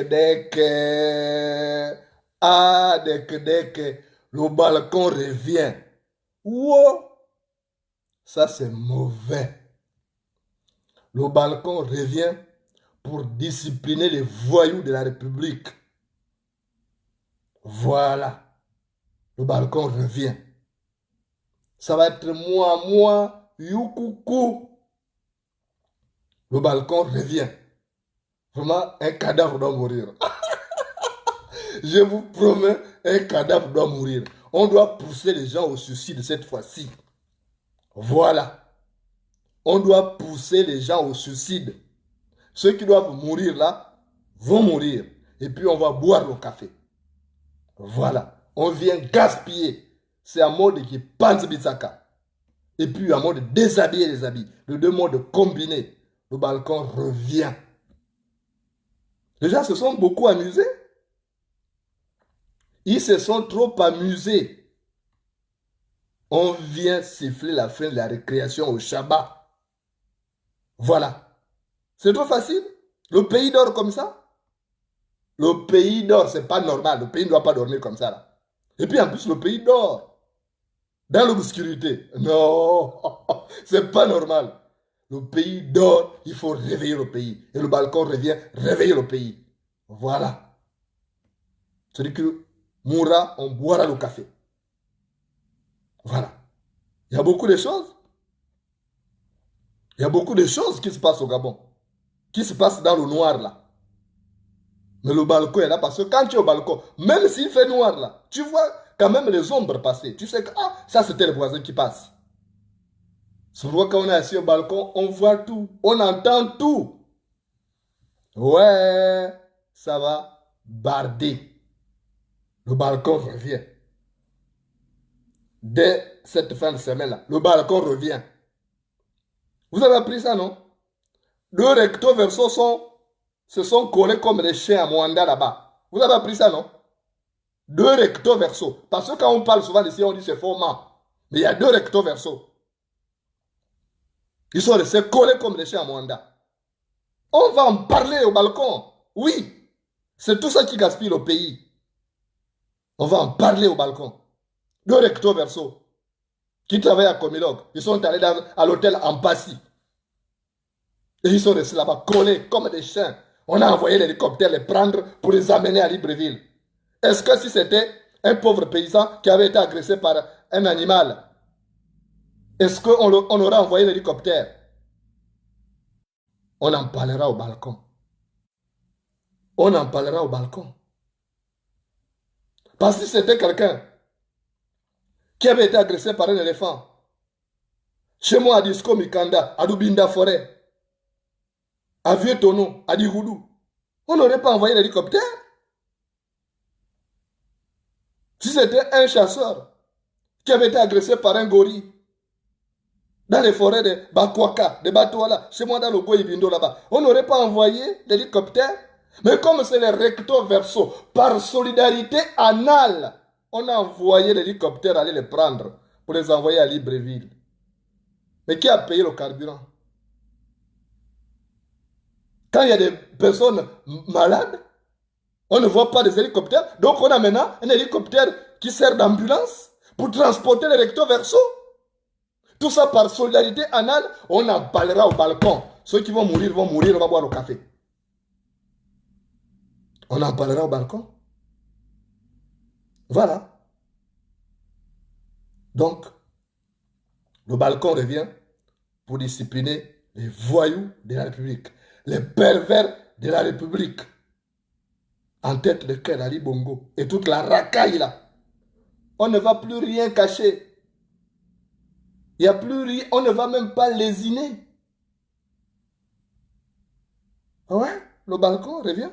dek. Ah, dek. Le balcon revient. Wow, ça c'est mauvais. Le balcon revient pour discipliner les voyous de la République. Voilà. Le balcon revient. Ça va être moi, youkoukou. Le balcon revient. Vraiment, un cadavre doit mourir. Je vous promets, un cadavre doit mourir. On doit pousser les gens au suicide cette fois-ci. Voilà. On doit pousser les gens au suicide. Ceux qui doivent mourir là, vont mourir. Et puis on va boire le café. Voilà. On vient gaspiller. C'est un mode qui est Panzibitsaka. Et puis un mode déshabiller les habits. Les deux modes combinés. Le balcon revient. Les gens se sont beaucoup amusés. Ils se sont trop amusés. On vient siffler la fin de la récréation au Shabbat. Voilà. C'est trop facile. Le pays dort comme ça. Le pays dort, c'est pas normal. Le pays ne doit pas dormir comme ça là. Et puis en plus, le pays dort. Dans l'obscurité. Non, c'est pas normal. Le pays dort, il faut réveiller le pays. Et le balcon revient, réveiller le pays. Voilà. C'est-à-dire que mourra, on boira le café. Voilà. Il y a beaucoup de choses. Il y a beaucoup de choses qui se passent au Gabon. Qui se passent dans le noir là. Mais le balcon est là parce que quand tu es au balcon, même s'il fait noir là, tu vois quand même les ombres passer. Tu sais que ça c'était le voisin qui passe. C'est pourquoi quand on est assis au balcon, on voit tout, on entend tout. Ouais, ça va barder. Le balcon revient. Dès cette fin de semaine-là, le balcon revient. Vous avez appris ça, non? Le recto verso se sont collés comme des chiens à Moanda là-bas. Vous avez appris ça, non? Deux recto verso. Parce que quand on parle souvent d'ici, on dit c'est format. Mais il y a deux recto verso. Ils sont restés collés comme des chiens à Moanda. On va en parler au balcon. Oui. C'est tout ça qui gaspille le pays. On va en parler au balcon. Deux recto verso. Qui travaillent à Comilog. Ils sont allés à l'hôtel Ampassi. Et ils sont restés là-bas collés comme des chiens. On a envoyé l'hélicoptère les prendre pour les amener à Libreville. Est-ce que si c'était un pauvre paysan qui avait été agressé par un animal, est-ce qu'on aurait envoyé l'hélicoptère? On en parlera au balcon. On en parlera au balcon. Parce que si c'était quelqu'un qui avait été agressé par un éléphant, chez moi à Disco Mikanda, à Dubinda Forêt, à Vieux Tono, à Digoudou, on n'aurait pas envoyé l'hélicoptère? Si c'était un chasseur qui avait été agressé par un gorille dans les forêts de Bakwaka, de Batouala, chez moi dans le Goïbindo là-bas, on n'aurait pas envoyé l'hélicoptère? Mais comme c'est les recto verso, par solidarité anale, on a envoyé l'hélicoptère aller les prendre pour les envoyer à Libreville. Mais qui a payé le carburant? Quand il y a des personnes malades, on ne voit pas des hélicoptères. Donc on a maintenant un hélicoptère qui sert d'ambulance pour transporter les recto verso. Tout ça par solidarité anale, on en parlera au balcon. Ceux qui vont mourir, on va boire le café. On en parlera au balcon. Voilà. Donc, le balcon revient pour discipliner les voyous de la République, les pervers de la République, en tête de quel Ali Bongo et toute la racaille là. On ne va plus rien cacher. Il n'y a plus rien, on ne va même pas lésiner. Ouais, le balcon revient.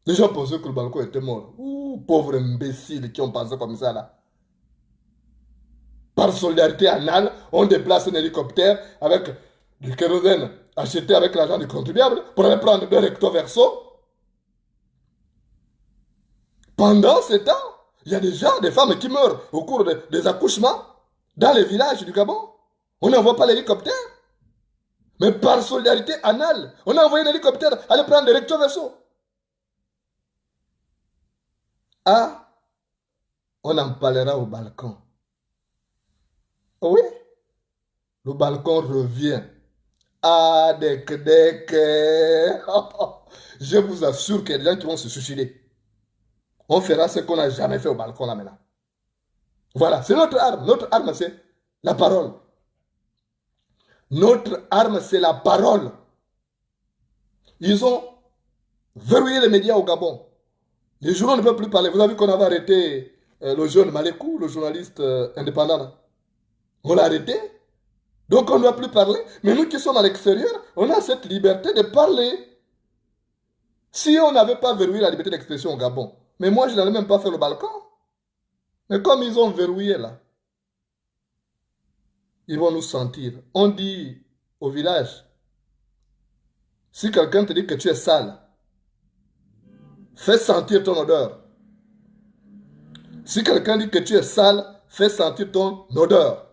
Les gens pensaient que le balcon était mort. Ouh, pauvres imbéciles qui ont pensé comme ça là. Par solidarité anale, on déplace un hélicoptère avec du kérosène acheté avec l'argent du contribuable pour aller prendre des recto verso. Pendant ce temps, il y a des gens, des femmes qui meurent au cours des accouchements dans les villages du Gabon. On n'envoie pas l'hélicoptère. Mais par solidarité anale, on a envoyé un hélicoptère aller prendre des recto verso. Ah, on en parlera au balcon. Oui, le balcon revient. Ah, dek. Je vous assure qu'il y a des gens qui vont se suicider. On fera ce qu'on n'a jamais fait au balcon là maintenant. Voilà, c'est notre arme. Notre arme, c'est la parole. Notre arme, c'est la parole. Ils ont verrouillé les médias au Gabon. Les journaux ne peuvent plus parler. Vous avez vu qu'on avait arrêté le jeune Malekou, le journaliste indépendant. Là. On l'a arrêté. Donc on ne doit plus parler. Mais nous qui sommes à l'extérieur, on a cette liberté de parler. Si on n'avait pas verrouillé la liberté d'expression au Gabon, mais moi je n'allais même pas faire le balcon. Mais comme ils ont verrouillé là, ils vont nous sentir. On dit au village, si quelqu'un te dit que tu es sale, fais sentir ton odeur. Si quelqu'un dit que tu es sale, fais sentir ton odeur.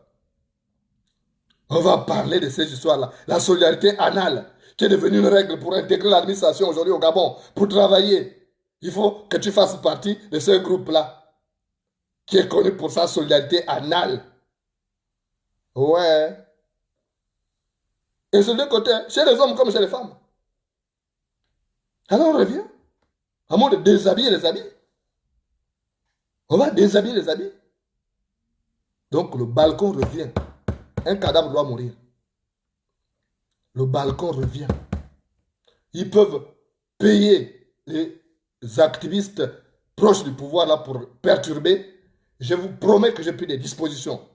On va parler de ces histoires-là. La solidarité anale, qui est devenue une règle pour intégrer l'administration aujourd'hui au Gabon, pour travailler. Il faut que tu fasses partie de ce groupe-là, qui est connu pour sa solidarité anale. Ouais. Et c'est de deux côtés, chez les hommes comme chez les femmes. Alors on revient, à moins de déshabiller les habits. On va déshabiller les habits. Donc le balcon revient. Un cadavre doit mourir. Le balcon revient. Ils peuvent payer les activistes proches du pouvoir là pour perturber. Je vous promets que j'ai pris des dispositions.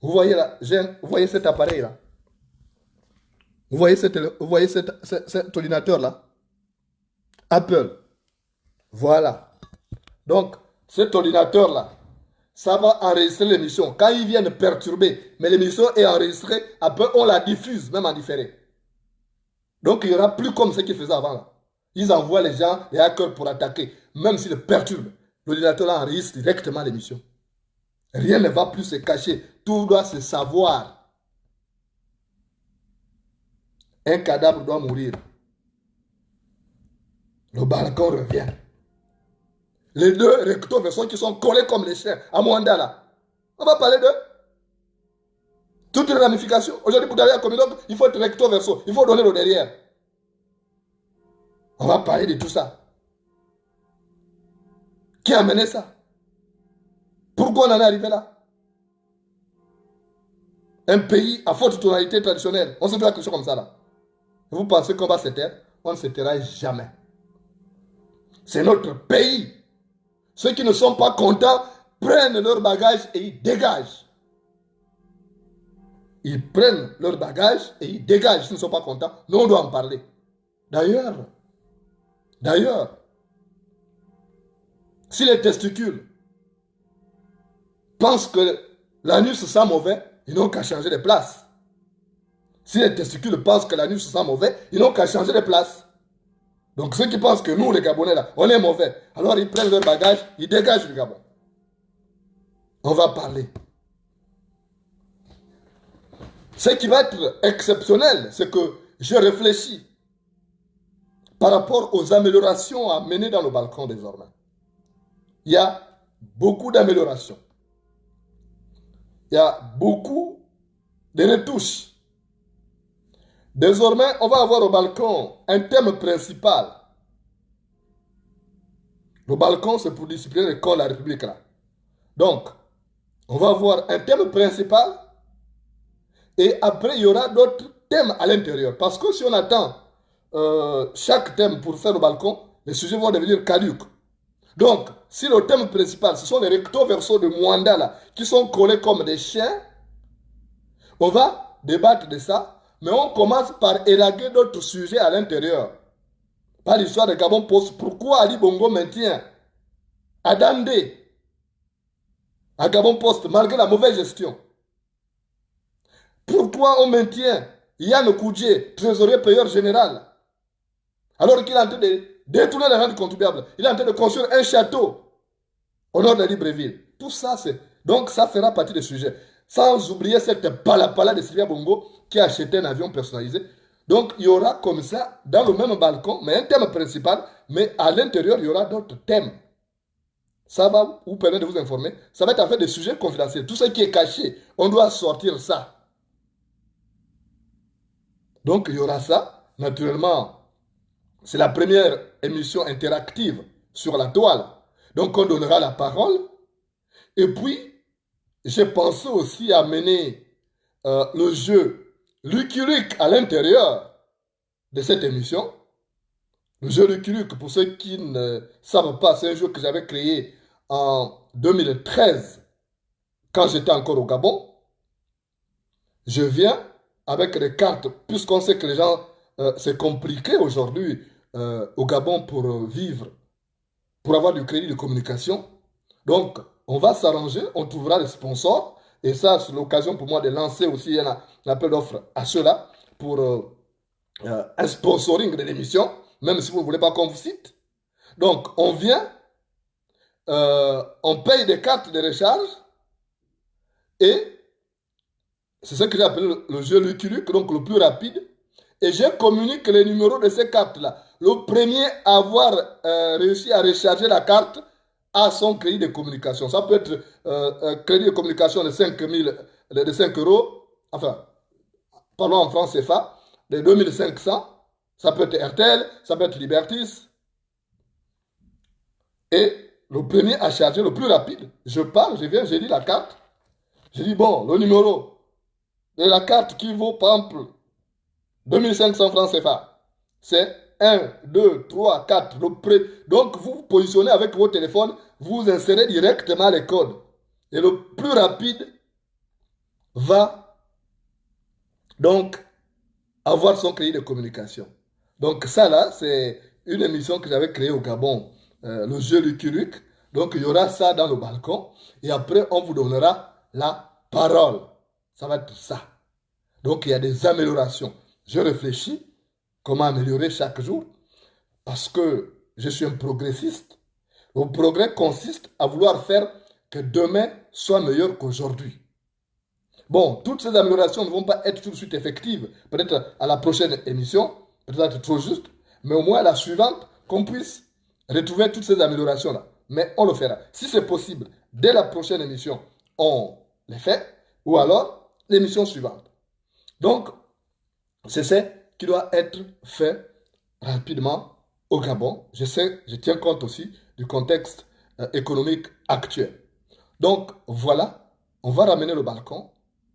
Vous voyez là, vous voyez cet appareil là. Vous voyez cet ordinateur là. Apple. Voilà. Donc, cet ordinateur là, ça va enregistrer l'émission. Quand ils viennent perturber, mais l'émission est enregistrée, après on la diffuse, même en différé. Donc il n'y aura plus comme ce qu'ils faisaient avant. Là. Ils envoient les gens, les hackers pour attaquer. Même s'ils perturbent, l'ordinateur enregistre directement l'émission. Rien ne va plus se cacher. Tout doit se savoir. Un cadavre doit mourir. Le balcon revient. Les deux recto verso qui sont collés comme les chiens à Mwanda là. On va parler d'eux. Toute une ramification. Aujourd'hui, pour aller à la communauté, il faut être recto verso. Il faut donner le derrière. On va parler de tout ça. Qui a amené ça? Pourquoi on en est arrivé là? Un pays à forte tonalité traditionnelle. On se fait la question comme ça là. Vous pensez qu'on va se taire? On ne se taira jamais. C'est notre pays. Ceux qui ne sont pas contents prennent leur bagage et ils dégagent. Ils prennent leur bagage et ils dégagent. S'ils ne sont pas contents, nous on doit en parler. D'ailleurs, si les testicules pensent que l'anus sent mauvais, ils n'ont qu'à changer de place. Si les testicules pensent que l'anus sent mauvais, ils n'ont qu'à changer de place. Donc ceux qui pensent que nous, les Gabonais, là, on est mauvais, alors ils prennent leur bagage, ils dégagent le Gabon. On va parler. Ce qui va être exceptionnel, c'est que je réfléchis par rapport aux améliorations à mener dans le balcon désormais. Il y a beaucoup d'améliorations. Il y a beaucoup de retouches. Désormais, on va avoir au balcon un thème principal. Le balcon, c'est pour discipliner l'école de la République. Là. Donc, on va avoir un thème principal et après, il y aura d'autres thèmes à l'intérieur. Parce que si on attend chaque thème pour faire le balcon, les sujets vont devenir caducs. Donc, si le thème principal, ce sont les recto verso de Mwanda là, qui sont collés comme des chiens, on va débattre de ça. Mais on commence par élaguer d'autres sujets à l'intérieur. Par l'histoire de Gabon Post, pourquoi Ali Bongo maintient Adandé à Gabon Post malgré la mauvaise gestion? Pourquoi on maintient Yann Koudjé, trésorier payeur général, alors qu'il est en train de détourner l'argent du contribuable? Il est en train de construire un château au nord de Libreville. Tout ça, c'est... Donc ça fera partie des sujets. Sans oublier cette palapala de Sylvia Bongo qui a acheté un avion personnalisé. Donc, il y aura comme ça, dans le même balcon, mais un thème principal, mais à l'intérieur, il y aura d'autres thèmes. Ça va vous permettre de vous informer. Ça va être en fait des sujets confidentiels. Tout ce qui est caché, on doit sortir ça. Donc, il y aura ça. Naturellement, c'est la première émission interactive sur la toile. Donc, on donnera la parole. Et puis, j'ai pensé aussi à mener le jeu Lucky Luke à l'intérieur de cette émission. Le jeu Lucky Luke, pour ceux qui ne savent pas, c'est un jeu que j'avais créé en 2013 quand j'étais encore au Gabon. Je viens avec des cartes, puisqu'on sait que les gens, c'est compliqué aujourd'hui au Gabon pour vivre, pour avoir du crédit de communication. Donc, on va s'arranger, on trouvera des sponsors. Et ça, c'est l'occasion pour moi de lancer aussi un appel d'offres à ceux-là pour un sponsoring de l'émission, même si vous ne voulez pas qu'on vous cite. Donc, on vient, on paye des cartes de recharge et c'est ce que j'ai appelé le jeu Lucky Luke, donc le plus rapide. Et je communique les numéros de ces cartes-là. Le premier à avoir réussi à recharger la carte a son crédit de communication. Ça peut être un crédit de communication de 5 euros, enfin, parlons en francs CFA, de 2500. Ça peut être RTL, ça peut être Libertis. Et le premier à charger, le plus rapide, je pars, je viens, je lis la carte. Je dis, bon, le numéro de la carte qui vaut, par exemple, 2500 francs CFA. C'est 1, 2, 3, 4. Donc, vous vous positionnez avec vos téléphones, vous insérez directement les codes. Et le plus rapide va donc avoir son crédit de communication. Donc, ça là, c'est une émission que j'avais créée au Gabon, le jeu Lucky Luke. Donc, il y aura ça dans le balcon. Et après, on vous donnera la parole. Ça va être ça. Donc, il y a des améliorations. Je réfléchis comment améliorer chaque jour parce que je suis un progressiste. Le progrès consiste à vouloir faire que demain soit meilleur qu'aujourd'hui. Bon, toutes ces améliorations ne vont pas être tout de suite effectives. Peut-être à la prochaine émission, peut-être trop juste, mais au moins à la suivante, qu'on puisse retrouver toutes ces améliorations-là. Mais on le fera. Si c'est possible, dès la prochaine émission, on les fait, ou alors l'émission suivante. Donc, c'est ce qui doit être fait rapidement au Gabon. Je sais, je tiens compte aussi du contexte économique actuel. Donc, voilà, on va ramener le balcon.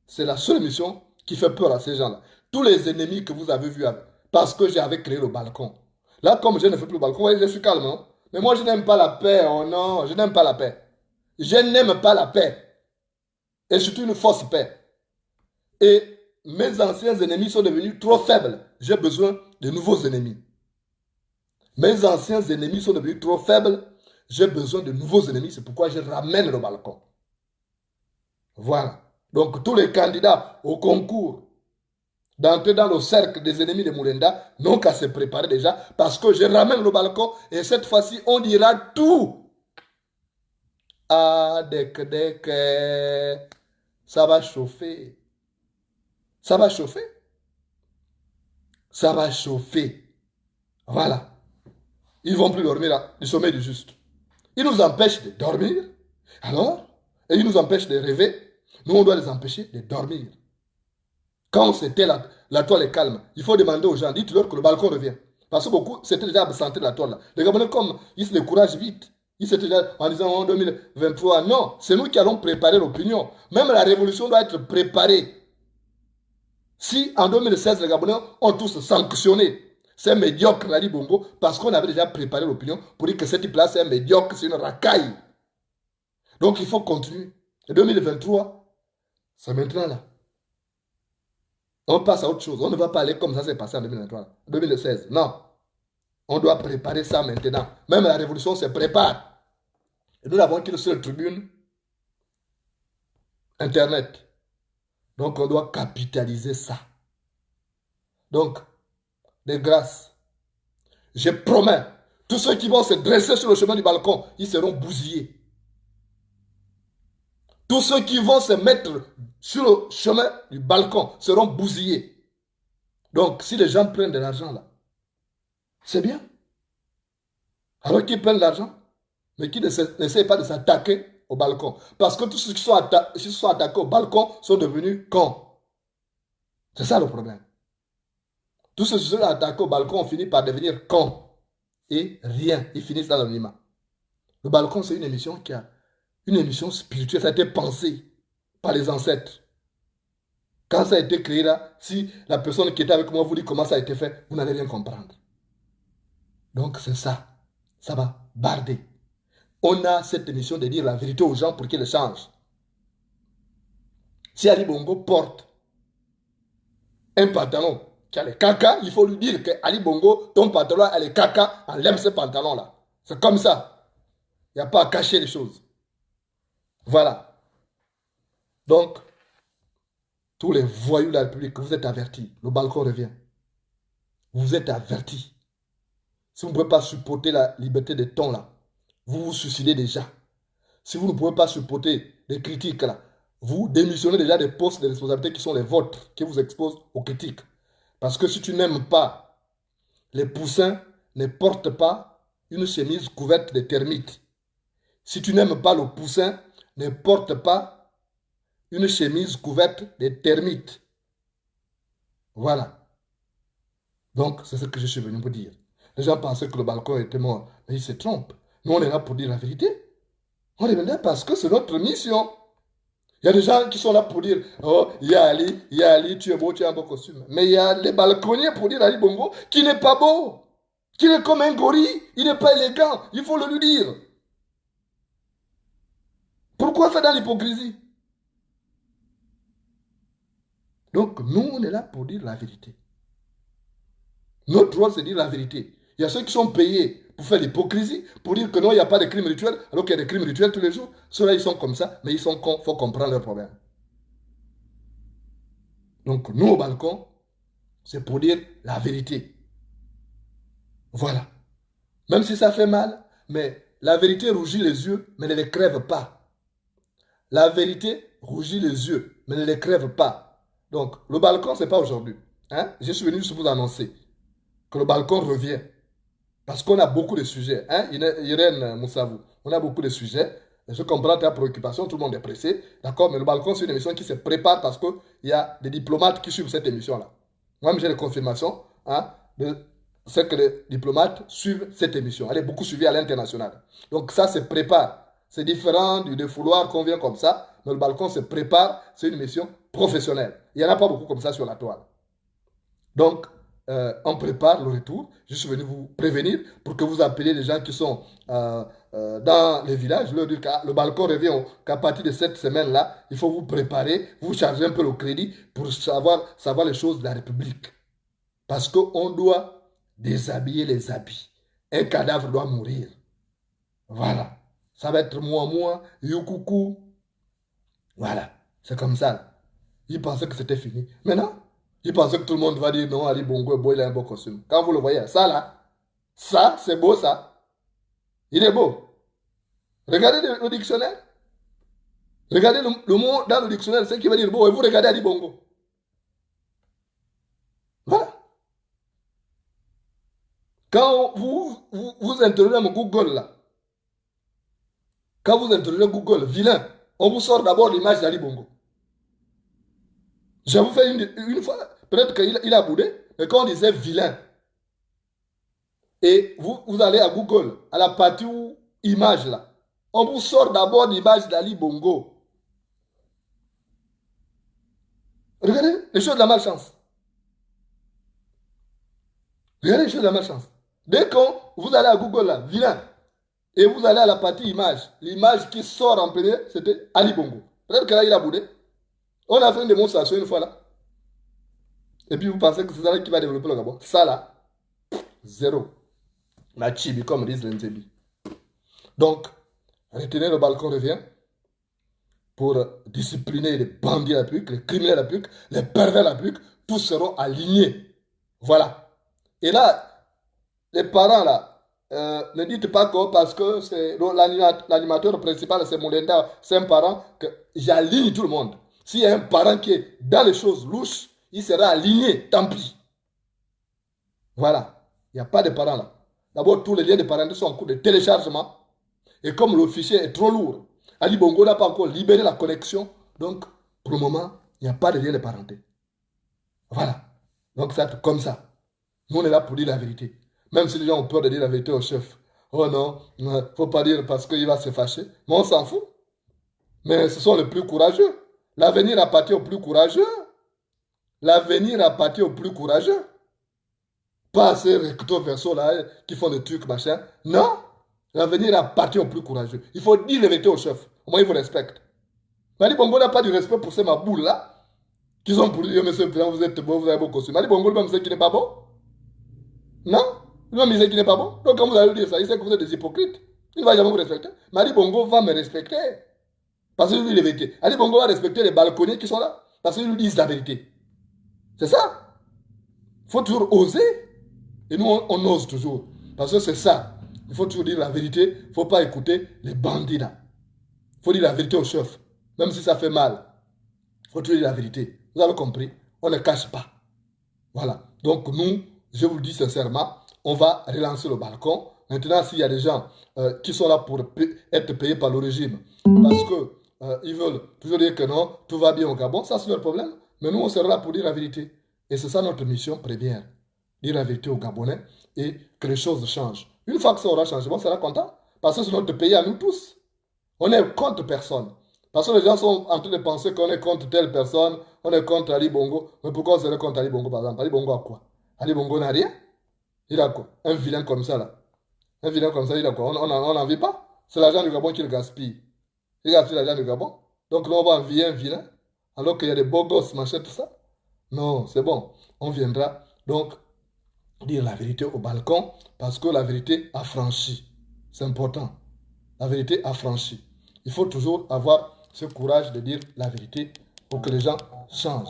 C'est la seule mission qui fait peur à ces gens-là. Tous les ennemis que vous avez vus, parce que j'avais créé le balcon. Là, comme je ne fais plus le balcon, je suis calme. Hein? Mais moi, je n'aime pas la paix. Oh non, je n'aime pas la paix. Je n'aime pas la paix. Et surtout une fausse paix. Et mes anciens ennemis sont devenus trop faibles. J'ai besoin de nouveaux ennemis. Mes anciens ennemis sont devenus trop faibles. J'ai besoin de nouveaux ennemis. C'est pourquoi je ramène le balcon. Voilà. Donc tous les candidats au concours d'entrer dans le cercle des ennemis de Moulenda n'ont qu'à se préparer déjà parce que je ramène le balcon et cette fois-ci on dira tout. Ah, dès que ça va chauffer. Ça va chauffer. Ça va chauffer. Voilà. Ils ne vont plus dormir là, du sommeil du juste. Ils nous empêchent de dormir. Alors, et ils nous empêchent de rêver. Nous, on doit les empêcher de dormir. Quand c'était la toile est calme, il faut demander aux gens, dites-leur que le balcon revient. Parce que beaucoup s'étaient déjà absentés de la toile. Là. Les Gabonais, comme ils se découragent vite, ils s'étaient déjà en disant en 2023, non, c'est nous qui allons préparer l'opinion. Même la révolution doit être préparée. Si en 2016, les Gabonais ont tous sanctionné ces médiocres Lali Bongo, parce qu'on avait déjà préparé l'opinion pour dire que cette place est médiocre, c'est une racaille. Donc il faut continuer. Et 2023, c'est maintenant là. On passe à autre chose. On ne va pas aller comme ça s'est passé en 2023, 2016. Non. On doit préparer ça maintenant. Même la révolution se prépare. Et nous n'avons qu'une seule tribune, Internet. Donc on doit capitaliser ça. Donc, de grâce, je promets, tous ceux qui vont se dresser sur le chemin du balcon, ils seront bousillés. Tous ceux qui vont se mettre sur le chemin du balcon seront bousillés. Donc, si les gens prennent de l'argent là, c'est bien. Alors qu'ils prennent l'argent, mais qui n'essayent pas de s'attaquer au balcon. Parce que tous ceux qui sont attaqués au balcon sont devenus cons. C'est ça le problème. Tous ceux qui sont attaqués au balcon ont fini par devenir cons. Et rien, ils finissent dans l'anonymat. Le balcon, c'est une émission une émission spirituelle, ça a été pensé par les ancêtres. Quand ça a été créé là, si la personne qui était avec moi vous dit comment ça a été fait, vous n'allez rien comprendre. Donc c'est ça. Ça va barder. On a cette émission de dire la vérité aux gens pour qu'ils le changent. Si Ali Bongo porte un pantalon qui a les caca, il faut lui dire que Ali Bongo, ton pantalon a les caca, enlève ce pantalon là. C'est comme ça. Il n'y a pas à cacher les choses. Voilà. Donc, tous les voyous de la République, vous êtes avertis. Le balcon revient. Vous êtes avertis. Si vous ne pouvez pas supporter la liberté de ton là, vous vous suicidez déjà. Si vous ne pouvez pas supporter les critiques là, vous démissionnez déjà des postes de responsabilité qui sont les vôtres, qui vous exposent aux critiques. Parce que si tu n'aimes pas les poussins, ne porte pas une chemise couverte de termites. Si tu n'aimes pas le poussin, ne porte pas une chemise couverte de termites. Voilà. Donc, c'est ce que je suis venu vous dire. Les gens pensaient que le balcon était mort, mais ils se trompent. Nous, on est là pour dire la vérité. On est là parce que c'est notre mission. Il y a des gens qui sont là pour dire, oh, Ali, tu es beau, tu as un beau costume. Mais il y a les balconniers pour dire Ali Bongo qui n'est pas beau, qui est comme un gorille, il n'est pas élégant, il faut le lui dire. Pourquoi faire dans l'hypocrisie? Donc, nous, on est là pour dire la vérité. Notre droit, c'est dire la vérité. Il y a ceux qui sont payés pour faire l'hypocrisie, pour dire que non, il n'y a pas de crimes rituels, alors qu'il y a des crimes rituels tous les jours. Ceux-là, ils sont comme ça, mais ils sont cons, il faut comprendre leur problème. Donc, nous, au balcon, c'est pour dire la vérité. Voilà. Même si ça fait mal, mais la vérité rougit les yeux, mais ne les crève pas. La vérité rougit les yeux, mais ne les crève pas. Donc, le balcon, ce n'est pas aujourd'hui. Hein? Je suis venu juste vous annoncer que le balcon revient. Parce qu'on a beaucoup de sujets. Hein? Irène Moussavou, on a beaucoup de sujets. Je comprends ta préoccupation, tout le monde est pressé. D'accord, mais le balcon, c'est une émission qui se prépare parce qu'il y a des diplomates qui suivent cette émission-là. Moi-même, j'ai des confirmations de ce que les diplomates suivent cette émission. Elle est beaucoup suivie à l'international. Donc ça se prépare. C'est différent du défouloir qu'on vient comme ça. Mais le balcon se prépare. C'est une émission professionnelle. Il n'y en a pas beaucoup comme ça sur la toile. Donc, on prépare le retour. Je suis venu vous prévenir pour que vous appeliez les gens qui sont dans les villages. Leur dire que le balcon revient qu'à partir de cette semaine-là, il faut vous préparer, vous charger un peu le crédit pour savoir les choses de la République. Parce qu'on doit déshabiller les habits. Un cadavre doit mourir. Voilà. Ça va être moi, youkoukou. Voilà. C'est comme ça. Ils pensaient que c'était fini. Maintenant, ils pensaient que tout le monde va dire non, Ali Bongo est beau, il a un beau costume. Quand vous le voyez, ça là, ça, c'est beau ça. Il est beau. Regardez le dictionnaire. Regardez le mot dans le dictionnaire, c'est ce qui veut dire beau. Et vous regardez Ali Bongo. Voilà. Quand vous interrogez Google là, quand vous interrogez Google, vilain, on vous sort d'abord l'image d'Ali Bongo. Je vous fais une fois, peut-être qu'il a boudé, mais quand on disait vilain, et vous allez à Google, à la partie où image là, on vous sort d'abord l'image d'Ali Bongo. Regardez les choses de la malchance. Regardez les choses de la malchance. Dès que vous allez à Google là, vilain, et vous allez à la partie image, l'image qui sort en premier, c'était Ali Bongo. Peut-être que là, il a boudé. On a fait une démonstration une fois là. Et puis vous pensez que c'est ça qui va développer le Gabon. Ça là, zéro. La chibi, comme disent les Nzebi. Donc, retenez le balcon revient pour discipliner les bandits à la République, les criminels à la République, les pervers à la République. Tous seront alignés. Voilà. Et là, les parents là, ne dites pas que parce que c'est l'animateur principal, c'est Molenda, c'est un parent, que j'aligne tout le monde. S'il y a un parent qui est dans les choses louches, il sera aligné, tant pis. Voilà. Il n'y a pas de parents là. D'abord, tous les liens de parenté sont en cours de téléchargement. Et comme le fichier est trop lourd, Ali Bongo n'a pas encore libéré la connexion. Donc, pour le moment, il n'y a pas de lien de parenté. Voilà. Donc, c'est comme ça. Nous, on est là pour dire la vérité. Même si les gens ont peur de dire la vérité au chef. Oh non, il ne faut pas dire parce qu'il va se fâcher. Mais on s'en fout. Mais ce sont les plus courageux. L'avenir appartient aux plus courageux. L'avenir appartient aux plus courageux. Pas ces recto verso là qui font des trucs, machin. Non. L'avenir appartient aux plus courageux. Il faut dire la vérité au chef. Au moins, il vous respecte. Mali Bongo n'a pas du respect pour ces maboules là. Qui sont pour dire, monsieur, vous êtes beau, vous avez beau costume. Mali Bongo, même sait qu'il n'est pas bon. Non. Lui-même, il sait qu'il n'est pas bon. Donc, quand vous allez lui dire ça, il sait que vous êtes des hypocrites. Il ne va jamais vous respecter. Mais Ali Bongo va me respecter. Parce qu'il lui dit la vérité. Ali Bongo va respecter les balconniers qui sont là. Parce qu'ils lui disent la vérité. C'est ça. Il faut toujours oser. Et nous, on ose toujours. Parce que c'est ça. Il faut toujours dire la vérité. Il ne faut pas écouter les bandits là. Il faut dire la vérité au chef. Même si ça fait mal. Il faut toujours dire la vérité. Vous avez compris? On ne cache pas. Voilà. Donc nous, je vous le dis sincèrement, on va relancer le balcon. Maintenant, s'il y a des gens qui sont là pour être payés par le régime, parce qu'ils veulent toujours dire que non, tout va bien au Gabon, ça c'est leur problème. Mais nous, on sera là pour dire la vérité. Et c'est ça notre mission première. Dire la vérité aux Gabonais et que les choses changent. Une fois que ça aura changé, on sera content. Parce que c'est notre pays à nous tous. On est contre personne. Parce que les gens sont en train de penser qu'on est contre telle personne, on est contre Ali Bongo. Mais pourquoi on serait contre Ali Bongo, par exemple? Ali Bongo a quoi? Ali Bongo n'a rien. Il a quoi? Un vilain comme ça, là. Un vilain comme ça, il a quoi? On n'en vit pas. C'est l'argent du Gabon qui le gaspille. Il gaspille l'argent du Gabon. Donc là, on va envier un vilain. Alors qu'il y a des beaux gosses, machin, tout ça. Non, c'est bon. On viendra donc dire la vérité au balcon parce que la vérité a franchi. C'est important. La vérité a franchi. Il faut toujours avoir ce courage de dire la vérité pour que les gens changent.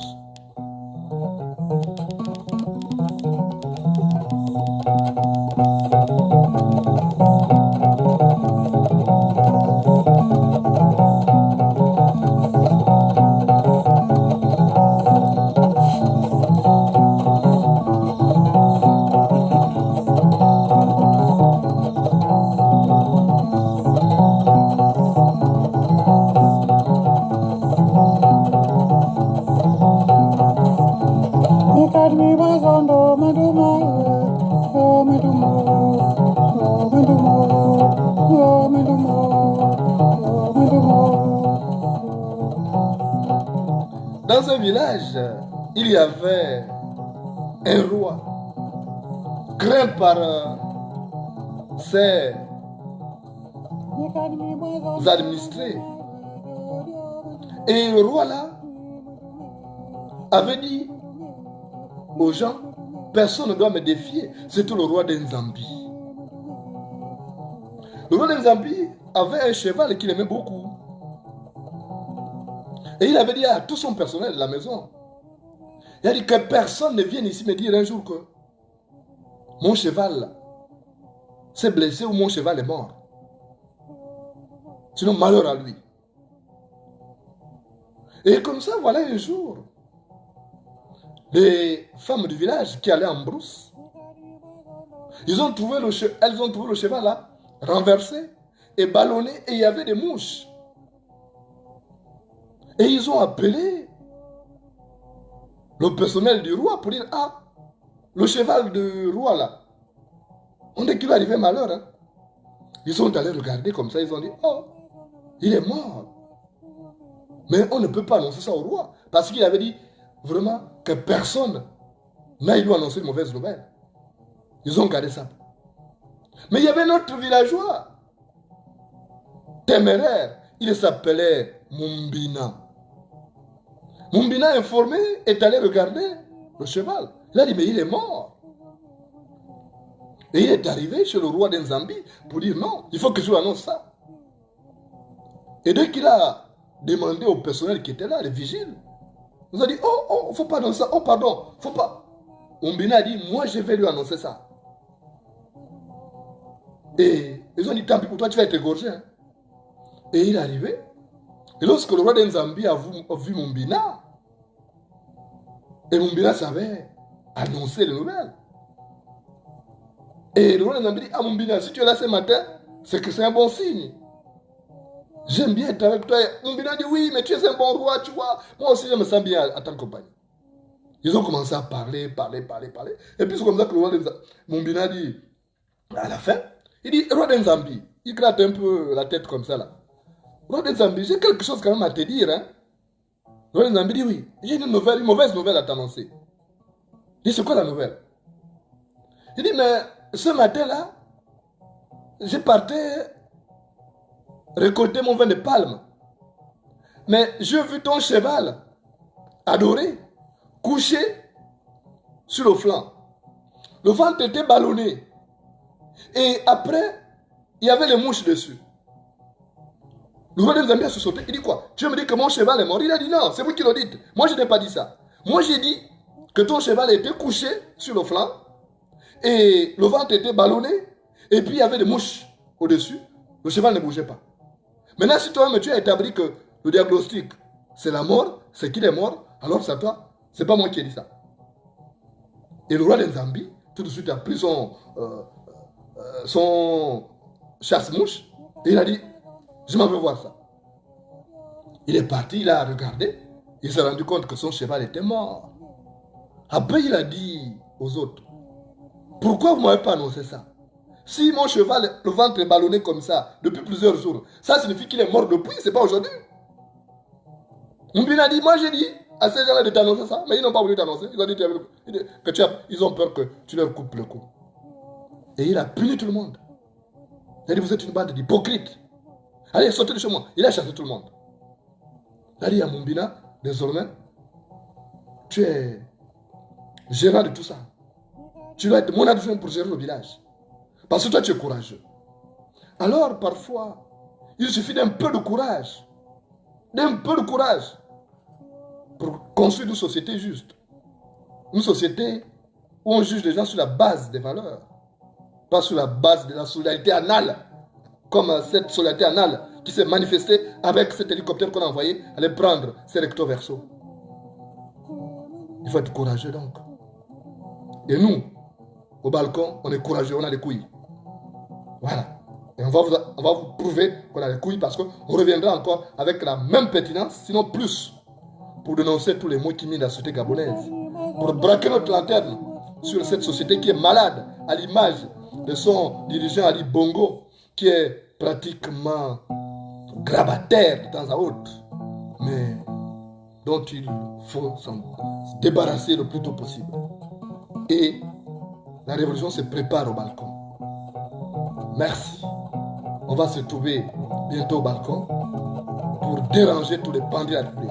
Dans ce village, il y avait un roi, craint par ses administrés. Et le roi là avait dit aux gens, personne ne doit me défier. C'était le roi d'Enzambi. Le roi d'Enzambi avait un cheval qu'il aimait beaucoup. Et il avait dit à tout son personnel de la maison, il a dit que personne ne vienne ici me dire un jour que mon cheval s'est blessé ou mon cheval est mort. Sinon, malheur à lui. Et comme ça, voilà un jour, les femmes du village qui allaient en brousse, elles ont trouvé le cheval là, renversé et ballonné, et il y avait des mouches. Et ils ont appelé le personnel du roi pour dire, ah, le cheval du roi là, on dit qu'il va arriver malheur. Hein? Ils sont allés regarder comme ça, ils ont dit, oh, il est mort. Mais on ne peut pas annoncer ça au roi, parce qu'il avait dit vraiment que personne n'aille lui annoncer une mauvaise nouvelle. Ils ont gardé ça. Mais il y avait un autre villageois, téméraire, il s'appelait Mumbina. Mumbina, informé, est allé regarder le cheval. Il a dit, mais il est mort. Et il est arrivé chez le roi d'Enzambi pour dire, non, il faut que je lui annonce ça. Et dès qu'il a demandé au personnel qui était là, les vigiles, ils ont dit, oh, il ne faut pas annoncer ça, oh, pardon, il ne faut pas. Mumbina a dit, moi, je vais lui annoncer ça. Et ils ont dit, tant pis pour toi, tu vas être égorgé. Hein. Et il est arrivé. Et lorsque le roi d'Enzambi a vu Mumbina, et Mumbina savait annoncer les nouvelles. Et le roi d'Enzambi dit, ah Mumbina, si tu es là ce matin, c'est que c'est un bon signe. J'aime bien être avec toi. Mumbina dit oui, mais tu es un bon roi, tu vois. Moi aussi, je me sens bien à ta compagnie. Ils ont commencé à parler. Et puis c'est comme ça que le roi de Mumbina dit, à la fin, il dit, roi de Zambie, il gratte un peu la tête comme ça là. Roi de Zambie, j'ai quelque chose quand même à te dire. Hein. Le roi de Zambie dit oui, j'ai une mauvaise nouvelle à t'annoncer. Il dit, c'est quoi la nouvelle? Il dit, mais ce matin-là, j'ai parti récolter mon vin de palme. Mais j'ai vu ton cheval adoré couché sur le flanc. Le ventre était ballonné. Et après, il y avait les mouches dessus. Le roi de Zambie a sauté. Il dit quoi? Tu veux me dire que mon cheval est mort? Il a dit non, c'est vous qui le dites. Moi, je n'ai pas dit ça. Moi, j'ai dit que ton cheval était couché sur le flanc et le ventre était ballonné et puis il y avait des mouches au-dessus. Le cheval ne bougeait pas. Maintenant, si toi-même tu as établi que le diagnostic, c'est la mort, c'est qu'il est mort, alors c'est à toi. C'est pas moi qui ai dit ça. Et le roi de Zambie, tout de suite, a pris son chasse-mouche et il a dit, je m'en veux voir ça. Il est parti, il a regardé, il s'est rendu compte que son cheval était mort. Après, il a dit aux autres, pourquoi vous ne m'avez pas annoncé ça? Si mon cheval, le ventre est ballonné comme ça depuis plusieurs jours, ça signifie qu'il est mort depuis, c'est pas aujourd'hui. Mbina dit, moi j'ai dit à ces gens-là de t'annoncer ça, mais ils n'ont pas voulu t'annoncer. Ils ont dit que ils ont peur que tu leur coupes le cou. Et il a puni tout le monde. Il a dit, vous êtes une bande d'hypocrites. Allez, sortez de chez moi. Il a chassé tout le monde. Il a dit à Mumbina, désormais, tu es gérant de tout ça. Tu dois être mon adjoint pour gérer le village. Parce que toi, tu es courageux. Alors, parfois, il suffit d'un peu de courage. D'un peu de courage pour construire une société juste. Une société où on juge les gens sur la base des valeurs. Pas sur la base de la solidarité anale. Comme cette solidarité anale qui s'est manifestée avec cet hélicoptère qu'on a envoyé aller prendre ces recto verso. Il faut être courageux donc. Et nous, au balcon, on est courageux, on a les couilles. Voilà. Et on va vous prouver qu'on a les couilles parce qu'on reviendra encore avec la même pertinence, sinon plus, pour dénoncer tous les mots qui minent la société gabonaise. Pour braquer notre lanterne sur cette société qui est malade, à l'image de son dirigeant Ali Bongo, qui est pratiquement grabataire de temps à autre, mais dont il faut se débarrasser le plus tôt possible. Et la révolution se prépare au balcon. Merci. On va se trouver bientôt au balcon pour déranger tous les bandits de la République.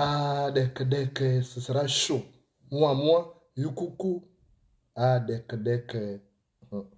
Ah, dès que ce sera chaud. Moi, you coucou. Ah, dès que